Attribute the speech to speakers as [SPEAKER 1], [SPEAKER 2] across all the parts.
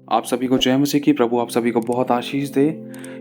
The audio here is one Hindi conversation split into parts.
[SPEAKER 1] आप सभी को जय मसीह की। प्रभु आप सभी को बहुत आशीष दे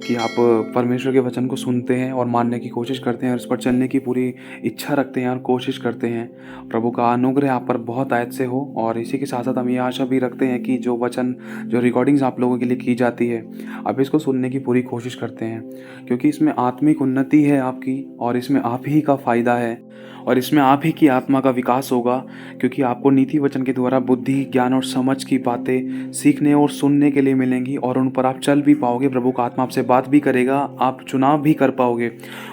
[SPEAKER 1] कि आप परमेश्वर के वचन को सुनते हैं और मानने की कोशिश करते हैं और उस पर चलने की पूरी इच्छा रखते हैं और कोशिश करते हैं। प्रभु का अनुग्रह आप पर बहुत आयत से हो। और इसी के साथ साथ हम ये आशा भी रखते हैं कि जो वचन जो रिकॉर्डिंग्स आप लोगों के लिए की जाती है, आप इसको सुनने की पूरी कोशिश करते हैं, क्योंकि इसमें आत्मिक उन्नति है आपकी, और इसमें आप ही का फ़ायदा है, और इसमें आप ही की आत्मा का विकास होगा। क्योंकि आपको नीति वचन के द्वारा बुद्धि, ज्ञान और समझ की बातें सीखने और सुनने के लिए मिलेंगी, और उन पर आप चल भी पाओगे। प्रभु का आत्मा आपसे बात भी करेगा, आप चुनाव भी कर पाओगे।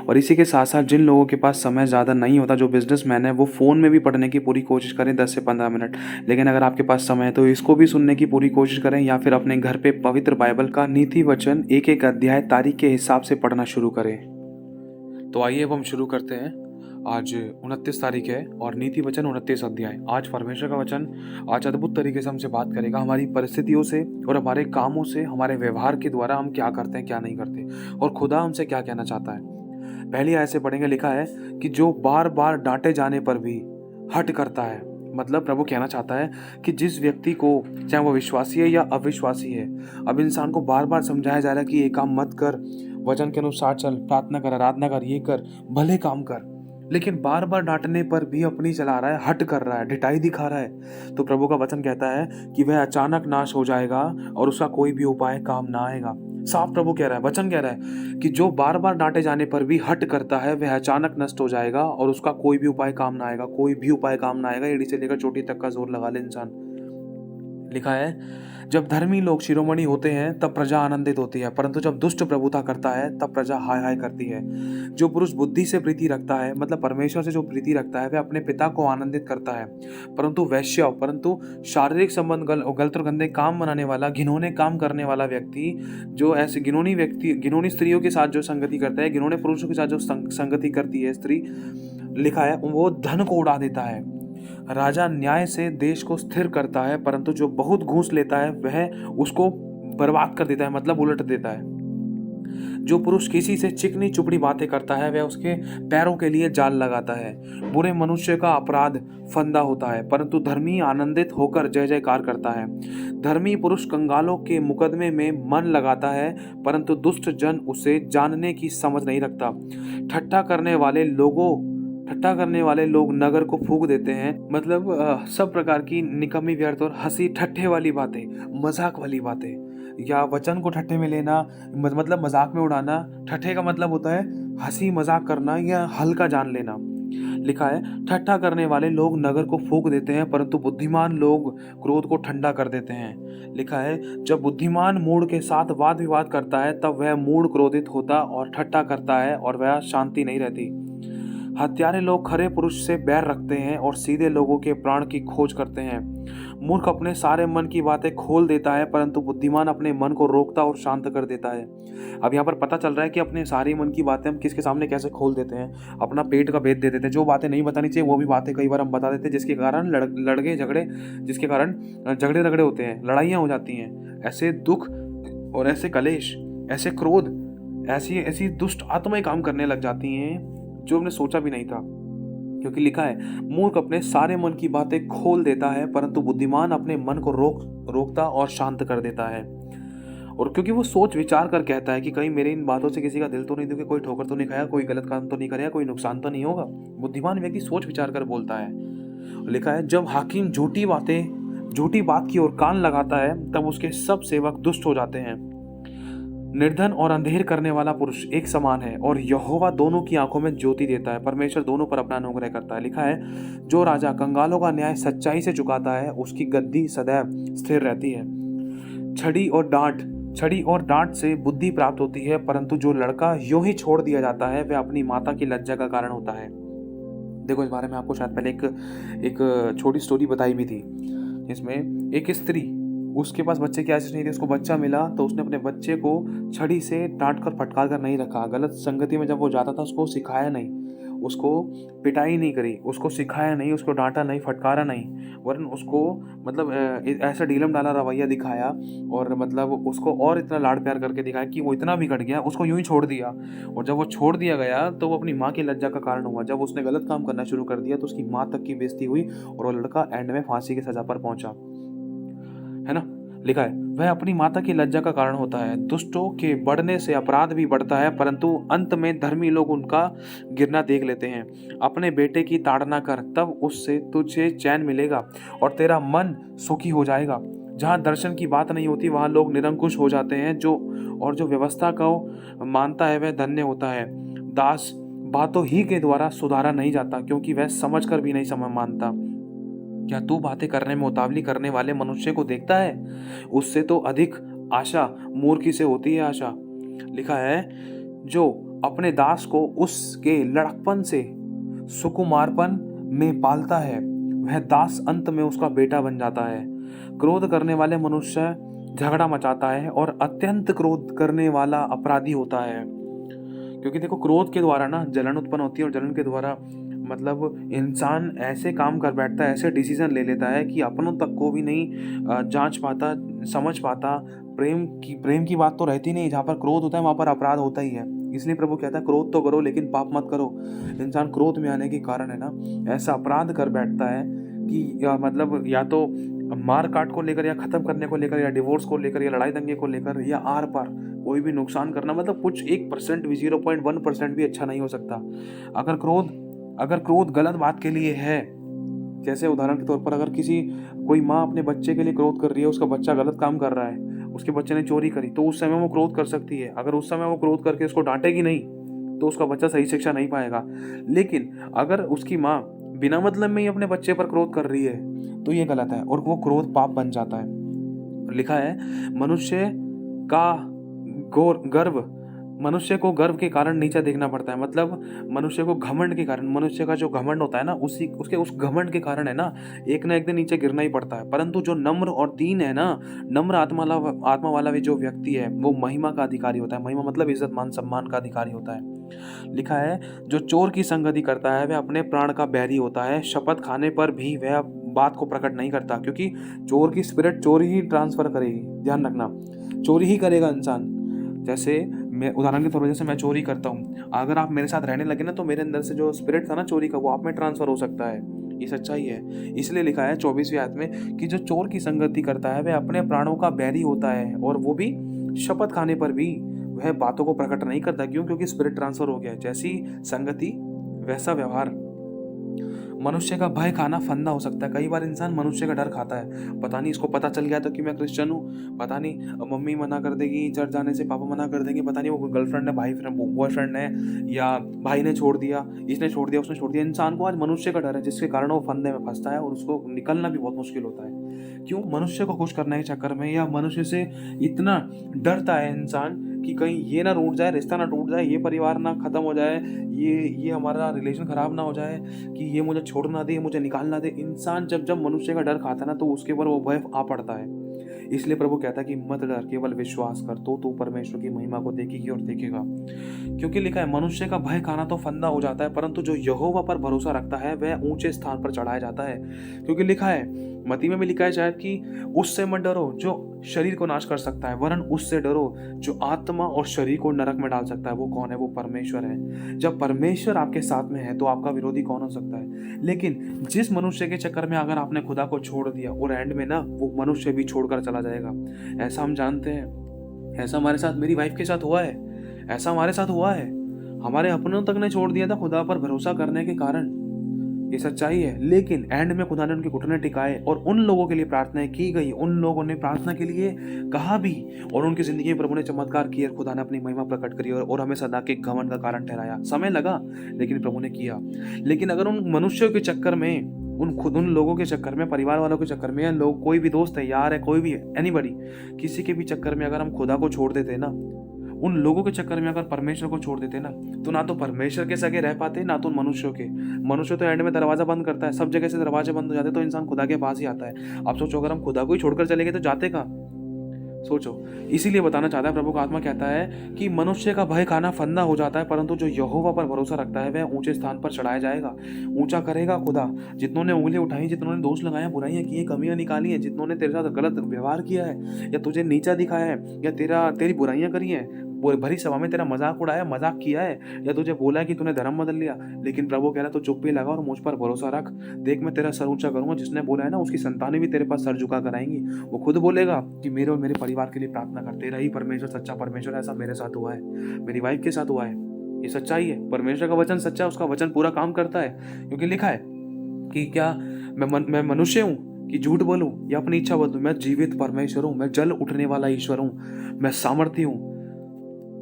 [SPEAKER 1] और इसी के साथ साथ जिन लोगों के पास समय ज़्यादा नहीं होता, जो बिजनेसमैन है, वो फ़ोन में भी पढ़ने की पूरी कोशिश करें 10 से 15 मिनट। लेकिन अगर आपके पास समय है तो इसको भी सुनने की पूरी कोशिश करें, या फिर अपने घर पे पवित्र बाइबल का नीति वचन एक एक अध्याय तारीख के हिसाब से पढ़ना शुरू करें। तो आइए अब हम शुरू करते हैं। आज 29 तारीख है और नीति वचन 29 अध्याय। आज परमेश्वर का वचन आज अद्भुत तरीके से हमसे बात करेगा, हमारी परिस्थितियों से और हमारे कामों से, हमारे व्यवहार के द्वारा हम क्या करते हैं क्या नहीं करते, और खुदा हमसे क्या कहना चाहता है। पहली आयत से पढ़ेंगे, लिखा है कि जो बार बार डांटे जाने पर भी हट करता है। मतलब प्रभु कहना चाहता है कि जिस व्यक्ति को, चाहे वो विश्वासी है या अविश्वासी है, अब इंसान को बार बार समझाया जा रहा है कि ये काम मत कर, वचन के अनुसार चल, प्रार्थना कर, आराधना कर, ये कर, भले काम कर, लेकिन बार बार डांटने पर भी अपनी चला रहा है, हट कर रहा है, ढिठाई दिखा रहा है, तो प्रभु का वचन कहता है कि वह अचानक नाश हो जाएगा और उसका कोई भी उपाय काम ना आएगा। साफ प्रभु कह रहा है, वचन कह रहा है कि जो बार बार डांटे जाने पर भी हट करता है वह अचानक नष्ट हो जाएगा और उसका कोई भी उपाय काम ना आएगा। कोई भी उपाय काम ना आएगा, एड़ी से लेकर चोटी तक का जोर लगा ले इंसान। लिखा है, जब धर्मी लोग शिरोमणि होते हैं तब प्रजा आनंदित होती है, परंतु जब दुष्ट प्रभुता करता है तब प्रजा हाय हाय करती है। जो पुरुष बुद्धि से प्रीति रखता है, मतलब परमेश्वर से जो प्रीति रखता है, वह अपने पिता को आनंदित करता है। परंतु शारीरिक संबंध गलत और गंदे काम बनाने वाला, घिनौने काम करने वाला व्यक्ति, जो ऐसे घिनौनी स्त्रियों के साथ जो संगति करता है, घिनौने पुरुषों के साथ जो संगति करती है स्त्री, लिखा है वो धन को उड़ा देता है। राजा न्याय से देश को स्थिर करता है, परंतु जो बहुत घूस लेता है वह उसको बर्बाद कर देता है, मतलब उलट देता है। जो पुरुष किसी से चिकनी चुपड़ी बातें करता है वह उसके पैरों के लिए जाल लगाता है। बुरे मनुष्य का अपराध फंदा होता है, परंतु धर्मी आनंदित होकर जय जयकार करता है। धर्मी पुरुष कंगालों के मुकदमे में मन लगाता है, परंतु दुष्ट जन उसे जानने की समझ नहीं रखता। ठट्ठा करने वाले लोग नगर को फूंक देते हैं, मतलब सब प्रकार की निकम्मी, व्यर्थ और हंसी ठट्ठे वाली बातें, मजाक वाली बातें, या वचन को ठट्ठे में लेना, मतलब मजाक में उड़ाना। ठट्ठे का मतलब होता है हंसी मजाक करना या हल्का जान लेना। लिखा है, ठट्ठा करने वाले लोग नगर को फूंक देते हैं, परंतु बुद्धिमान लोग क्रोध को ठंडा कर देते हैं। लिखा है, जब बुद्धिमान मूढ़ के साथ वाद विवाद करता है तब वह मूढ़ क्रोधित होता और ठट्ठा करता है और वह शांति नहीं रहती। हत्यारे लोग खरे पुरुष से बैर रखते हैं और सीधे लोगों के प्राण की खोज करते हैं। मूर्ख अपने सारे मन की बातें खोल देता है, परंतु बुद्धिमान अपने मन को रोकता और शांत कर देता है। अब यहाँ पर पता चल रहा है कि अपने सारी मन की बातें हम किसके सामने कैसे खोल देते हैं। अपना पेट का भेद दे देते हैं। जो बातें नहीं बतानी चाहिए वो भी बातें कई बार हम बता देते हैं, जिसके कारण जिसके कारण झगड़े रगड़े होते हैं, लड़ाइयाँ हो जाती हैं। ऐसे दुख और ऐसे कलेश, ऐसे क्रोध, ऐसी ऐसी दुष्ट आत्माएं काम करने लग जाती हैं जो हमने सोचा भी नहीं था। क्योंकि लिखा है, मूर्ख अपने सारे मन की बातें खोल देता है, परंतु बुद्धिमान अपने मन को रोकता और शांत कर देता है। और क्योंकि वो सोच विचार कर कहता है कि कहीं मेरे इन बातों से किसी का दिल तो नहीं दुखे, कोई ठोकर तो नहीं खाया, कोई गलत काम तो नहीं करेगा, कोई नुकसान तो नहीं होगा। बुद्धिमान व्यक्ति सोच विचार कर बोलता है। लिखा है, जब हाकिम झूठी बात की ओर कान लगाता है तब उसके सब सेवक दुष्ट हो जाते हैं। निर्धन और अंधेर करने वाला पुरुष एक समान है, और यहोवा दोनों की आंखों में ज्योति देता है। परमेश्वर दोनों पर अपना अनुग्रह करता है। लिखा है, जो राजा कंगालों का न्याय सच्चाई से चुकाता है उसकी गद्दी सदैव स्थिर रहती है। छड़ी और डांट से बुद्धि प्राप्त होती है, परंतु जो लड़का यूं ही छोड़ दिया जाता है वह अपनी माता की लज्जा का कारण होता है। देखो, इस बारे में आपको शायद पहले एक छोटी स्टोरी बताई भी थी, जिसमें एक स्त्री, उसके पास बच्चे की आशीष नहीं थी, उसको बच्चा मिला तो उसने अपने बच्चे को छड़ी से डांट कर फटकार कर नहीं रखा। गलत संगति में जब वो जाता था उसको सिखाया नहीं, उसको पिटाई नहीं करी, उसको सिखाया नहीं, उसको डांटा नहीं, फटकारा नहीं, वरन उसको मतलब ऐसा ढीलम डाला रवैया दिखाया, और मतलब उसको और इतना लाड प्यार करके दिखाया कि वो इतना बिगड़ गया, उसको यूं ही छोड़ दिया। और जब वो छोड़ दिया गया तो वो अपनी माँ की लज्जा का कारण हुआ। जब उसने गलत काम करना शुरू कर दिया तो उसकी माँ तक की बेइज्जती हुई और वो लड़का एंड में फांसी की सजा पर पहुंचा, है ना। लिखा है, वह अपनी माता की लज्जा का कारण होता है। दुष्टों के बढ़ने से अपराध भी बढ़ता है, परंतु अंत में धर्मी लोग उनका गिरना देख लेते हैं। अपने बेटे की ताड़ना कर, तब उससे तुझे चैन मिलेगा और तेरा मन सुखी हो जाएगा। जहाँ दर्शन की बात नहीं होती वहाँ लोग निरंकुश हो जाते हैं। जो व्यवस्था को मानता है वह धन्य होता है। दास बातों ही के द्वारा सुधारा नहीं जाता, क्योंकि वह समझ कर भी नहीं समझ मानता। क्या तू बातें करने में उतावली करने वाले मनुष्य को देखता है? उससे तो अधिक आशा मूर्खी से होती है आशा। लिखा है, जो अपने दास को उसके लड़कपन से सुकुमारपन में पालता है, वह दास अंत में उसका बेटा बन जाता है। क्रोध करने वाले मनुष्य झगड़ा मचाता है और अत्यंत क्रोध करने वाला अपराधी होता है। क्योंकि देखो, क्रोध के द्वारा ना जलन उत्पन्न होती है, और जलन के द्वारा मतलब इंसान ऐसे काम कर बैठता है, ऐसे डिसीजन ले लेता है कि अपनों तक को भी नहीं जांच पाता, समझ पाता। प्रेम की बात तो रहती नहीं। जहाँ पर क्रोध होता है वहाँ पर अपराध होता ही है। इसलिए प्रभु कहता है, क्रोध तो करो लेकिन पाप मत करो। इंसान क्रोध में आने के कारण है ना ऐसा अपराध कर बैठता है कि मतलब या तो मार काट को लेकर, या खत्म करने को लेकर, या डिवोर्स को लेकर, या लड़ाई दंगे को लेकर, या आर पार कोई भी नुकसान करना, मतलब कुछ 1% भी, 0.1% भी अच्छा नहीं हो सकता। अगर क्रोध गलत बात के लिए है, जैसे उदाहरण के तौर पर अगर कोई माँ अपने बच्चे के लिए क्रोध कर रही है, उसका बच्चा गलत काम कर रहा है, उसके बच्चे ने चोरी करी, तो उस समय वो क्रोध कर सकती है। अगर उस समय वो क्रोध करके उसको डांटेगी नहीं तो उसका बच्चा सही शिक्षा नहीं पाएगा। लेकिन अगर उसकी माँ बिना मतलब में ही अपने बच्चे पर क्रोध कर रही है तो ये गलत है, और वो क्रोध पाप बन जाता है। लिखा है, का गर्व मनुष्य को गर्व के कारण नीचा देखना पड़ता है। मतलब मनुष्य को घमंड के कारण, मनुष्य का जो घमंड होता है ना, उस घमंड के कारण है ना एक दिन नीचे गिरना ही पड़ता है। परंतु जो नम्र और दीन है ना, नम्र आत्मा वाला भी जो व्यक्ति है, वो महिमा का अधिकारी होता है। महिमा मतलब इज्जत मान सम्मान का अधिकारी होता है। लिखा है, जो चोर की संगति करता है वह अपने प्राण का बैरी होता है। शपथ खाने पर भी वह बात को प्रकट नहीं करता, क्योंकि चोर की स्पिरिट चोरी ही ट्रांसफर करेगी। ध्यान रखना, चोरी ही करेगा इंसान। जैसे मैं उदाहरण के तौर पर, जैसे मैं चोरी करता हूँ, अगर आप मेरे साथ रहने लगे ना तो मेरे अंदर से जो स्पिरिट था ना चोरी का, वो आप में ट्रांसफर हो सकता है। ये सच्चाई है। इसलिए लिखा है 24वीं आयत में कि जो चोर की संगति करता है वह अपने प्राणों का बैरी होता है, और वो भी शपथ खाने पर भी वह बातों को प्रकट नहीं करता। क्यों? क्योंकि स्पिरिट ट्रांसफर हो गया है। जैसी संगति वैसा व्यवहार। मनुष्य का भय खाना फंदा हो सकता है। कई बार इंसान मनुष्य का डर खाता है। पता नहीं इसको पता चल गया तो कि मैं क्रिश्चियन हूँ, पता नहीं मम्मी मना कर देगी चर्च जाने से, पापा मना कर देंगे, पता नहीं वो गर्लफ्रेंड है, बॉयफ्रेंड है, या भाई ने छोड़ दिया, इसने छोड़ दिया, उसने छोड़ दिया। इंसान को आज मनुष्य का डर है, जिसके कारण वो फंदे में फंसता है और उसको निकलना भी बहुत मुश्किल होता है। क्यों? मनुष्य को खुश करने के चक्कर में, या मनुष्य से इतना डरता है इंसान कि कहीं ये ना टूट जाए, रिश्ता ना टूट जाए, ये परिवार ना खत्म हो जाए, ये हमारा रिलेशन खराब ना हो जाए, कि ये मुझे छोड़ ना दे, मुझे निकाल ना दे। इंसान जब मनुष्य का डर खाता है ना तो उसके ऊपर वो भय आ पड़ता है। इसलिए प्रभु कहता है कि मत डर, केवल विश्वास कर, तो तू परमेश्वर की महिमा को देखेगी और देखेगा। क्योंकि लिखा है, मनुष्य का भय खाना तो फंदा हो जाता है, परंतु जो यहोवा पर भरोसा रखता है वह ऊंचे स्थान पर चढ़ाया जाता है। क्योंकि लिखा है, मती में भी लिखा है शायद कि उससे मत डरो जो शरीर को नाश कर सकता है, वरन उससे डरो जो आत्मा और शरीर को नरक में डाल सकता है। वो कौन है? वो परमेश्वर है। जब परमेश्वर आपके साथ में है तो आपका विरोधी कौन हो सकता है? लेकिन जिस मनुष्य के चक्कर में अगर आपने खुदा को छोड़ दिया, और एंड में ना वो मनुष्य भी छोड़कर चला जाएगा। ऐसा हम जानते हैं, ऐसा हमारे साथ, मेरी वाइफ के साथ हुआ है, ऐसा हमारे साथ हुआ है। हमारे अपनों तक ने छोड़ दिया था खुदा पर भरोसा करने के कारण। ये सच्चाई है। लेकिन एंड में खुदा ने उनके घुटने टिकाए, और उन लोगों के लिए प्रार्थनाएं की गई, उन लोगों ने प्रार्थना के लिए कहा भी, और उनकी जिंदगी में प्रभु ने चमत्कार किए, खुदा ने अपनी महिमा प्रकट करी, और हमें सदा के घमंड का कारण ठहराया। समय लगा लेकिन प्रभु ने किया। लेकिन अगर उन मनुष्यों के चक्कर में, उन लोगों के चक्कर में, परिवार वालों के चक्कर में, या लोग, कोई भी दोस्त है, यार है, कोई भी है, एनीबॉडी, किसी के भी चक्कर में अगर हम खुदा को छोड़ देते ना, उन लोगों के चक्कर में अगर परमेश्वर को छोड़ देते ना, तो ना तो परमेश्वर के सगे रह पाते, ना तो मनुष्यों के। मनुष्य तो एंड में दरवाजा बंद करता है, सब जगह से दरवाजे बंद हो जाते, तो इंसान खुदा के पास ही आता है। आप सोचो, अगर हम खुदा को ही छोड़कर चले गए तो जाते कहाँ? सोचो। इसीलिए बताना चाहता है, प्रभु का आत्मा कहता है कि मनुष्य का भय खाना फंदा हो जाता है, परंतु जो यहोवा पर भरोसा रखता है वह ऊंचे स्थान पर चढ़ाया जाएगा। ऊंचा करेगा खुदा। जितनों ने उंगलियां उठाई, जितनों ने दोष लगाया, बुराइयां की, कमियां निकाली हैं, जितनों ने तेरे साथ गलत व्यवहार किया है, या तुझे नीचा दिखाया है, या तेरी बुराइयां करी हैं, वो भरी सभा में तेरा मजाक उड़ाया, मजाक किया है, या तुझे बोला है कि तूने धर्म बदल लिया। लेकिन प्रभु कह रहा है, तू चुप्पी लगा और मुझ पर भरोसा रख। देख, मैं तेरा सर ऊंचा करूंगा। जिसने बोला है ना, उसकी संतानें भी तेरे पास सर झुका कर आएंगी। वो खुद बोलेगा कि मेरे और मेरे परिवार के लिए प्रार्थना कर। तेरा ही परमेश्वर सच्चा परमेश्वर, ऐसा मेरे साथ हुआ है, मेरी वाइफ के साथ हुआ है। ये सच्चाई है। परमेश्वर का वचन सच्चा है, उसका वचन पूरा काम करता है। क्योंकि लिखा है कि क्या मैं मनुष्य हूँ कि झूठ बोलूं या अपनी इच्छा बदलूं? मैं जीवित परमेश्वर हूं, मैं जल उठने वाला ईश्वर हूं, मैं सामर्थी हूं।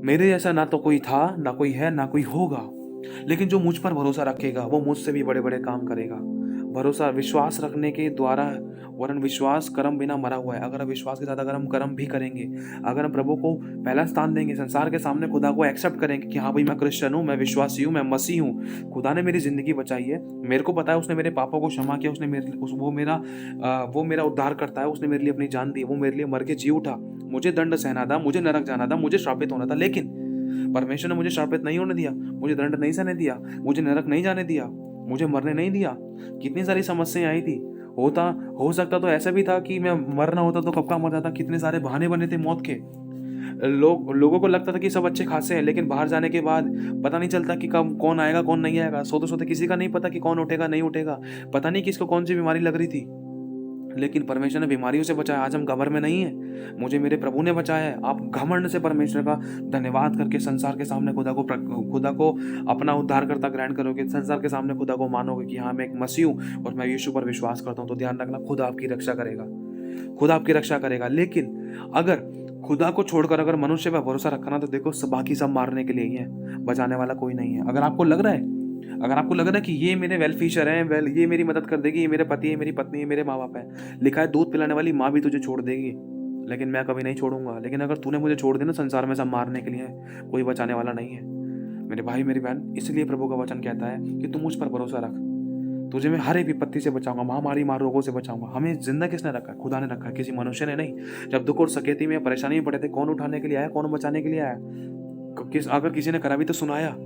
[SPEAKER 1] मेरे जैसा ना तो कोई था, ना कोई है, ना कोई होगा। लेकिन जो मुझ पर भरोसा रखेगा वो मुझसे भी बड़े बड़े काम करेगा। भरोसा विश्वास रखने के द्वारा, वरन विश्वास कर्म बिना मरा हुआ है। अगर हम विश्वास के साथ अगर हम कर्म भी करेंगे, अगर हम प्रभु को पहला स्थान देंगे, संसार के सामने खुदा को एक्सेप्ट करेंगे कि हाँ भाई मैं क्रिश्चियन हूँ, मैं विश्वासी हूँ, मैं मसीह हूँ, खुदा ने मेरी जिंदगी बचाई है, मेरे को पता है उसने मेरे पापों को क्षमा किया, उसने मेरे वो मेरा उद्धार करता है, उसने मेरे लिए अपनी जान दी, वो मेरे लिए मर के जी उठा। मुझे दंड सहना था, मुझे नरक जाना था, मुझे श्रापित होना था, लेकिन परमेश्वर ने मुझे श्रापित नहीं होने दिया, मुझे दंड नहीं सहने दिया, मुझे नरक नहीं जाने दिया, मुझे मरने नहीं दिया। कितनी सारी समस्याएं आई थी। हो सकता तो ऐसा भी था कि मैं मरना होता तो कब का मर जाता। कितने सारे बहाने बने थे मौत के। लोगों को लगता था कि सब अच्छे खासे हैं, लेकिन बाहर जाने के बाद पता नहीं चलता कि कब कौन आएगा कौन नहीं आएगा। सोते सोते किसी का नहीं पता कि कौन उठेगा नहीं उठेगा, पता नहीं किसको कौन सी बीमारी लग रही थी। लेकिन परमेश्वर ने बीमारियों से बचाया। आज हम घमंड में नहीं है, मुझे मेरे प्रभु ने बचाया है। आप घमंड से परमेश्वर का धन्यवाद करके संसार के सामने खुदा को अपना उद्धार करता ग्रहण करोगे, संसार के सामने खुदा को मानोगे कि हाँ मैं एक मसीह हूँ और मैं यीशु पर विश्वास करता हूँ, तो ध्यान रखना खुदा आपकी रक्षा करेगा, खुदा आपकी रक्षा करेगा। लेकिन अगर खुदा को छोड़कर अगर मनुष्य पर भरोसा रखना, तो देखो बाकी सब मारने के लिए ही है, बचाने वाला कोई नहीं है। अगर आपको लग रहा है कि ये मेरे वेलफिशर हैं, ये मेरी मदद कर देगी, ये मेरे पति है, मेरी पत्नी है, मेरे माँ बाप है, लिखा है दूध पिलाने वाली माँ भी तुझे छोड़ देगी, लेकिन मैं कभी नहीं छोड़ूंगा। लेकिन अगर तूने मुझे छोड़ दिया ना, संसार में सब मारने के लिए कोई बचाने वाला नहीं है। मेरे भाई मेरी बहन, इसलिए प्रभु का वचन कहता है कि तू मुझ पर भरोसा रख, तुझे मैं हर एक विपत्ति से बचाऊंगा, महामारी मार रोगों से बचाऊंगा। हमें जिंदा किसने रखा? खुदा ने रखा, किसी मनुष्य ने नहीं। जब दुख और सकेती में परेशानी में पड़े थे, कौन उठाने के लिए आया, कौन बचाने के लिए आया? अगर किसी ने करा भी तो सुनाया,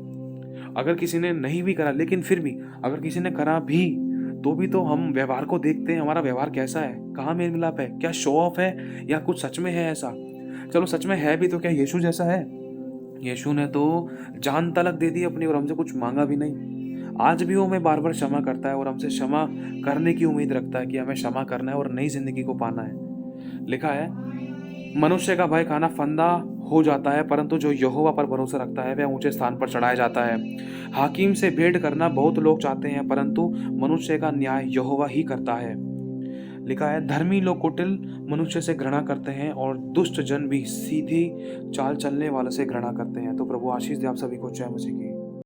[SPEAKER 1] अगर किसी ने नहीं भी करा, लेकिन फिर भी अगर किसी ने करा भी तो हम व्यवहार को देखते हैं, हमारा व्यवहार कैसा है, कहाँ मेल मिलाप है, क्या शो ऑफ है या कुछ सच में है ऐसा। चलो सच में है भी तो क्या यीशु जैसा है? यीशु ने तो जान तलक दे दी अपनी और हमसे कुछ मांगा भी नहीं। आज भी वो हमें बार बार क्षमा करता है और हमसे क्षमा करने की उम्मीद रखता है कि हमें क्षमा करना है और नई जिंदगी को पाना है। लिखा है, मनुष्य का भय खाना फंदा हो जाता है, परंतु जो यहोवा पर भरोसा रखता है वह ऊंचे स्थान पर चढ़ाया जाता है। हाकिम से भेंट करना बहुत लोग चाहते हैं, परंतु मनुष्य का न्याय यहोवा ही करता है। लिखा है, धर्मी लोग कुटिल मनुष्य से घृणा करते हैं और दुष्ट जन भी सीधी चाल चलने वाले से घृणा करते हैं। तो प्रभु आशीष दे आप सभी को। जय मसीह की।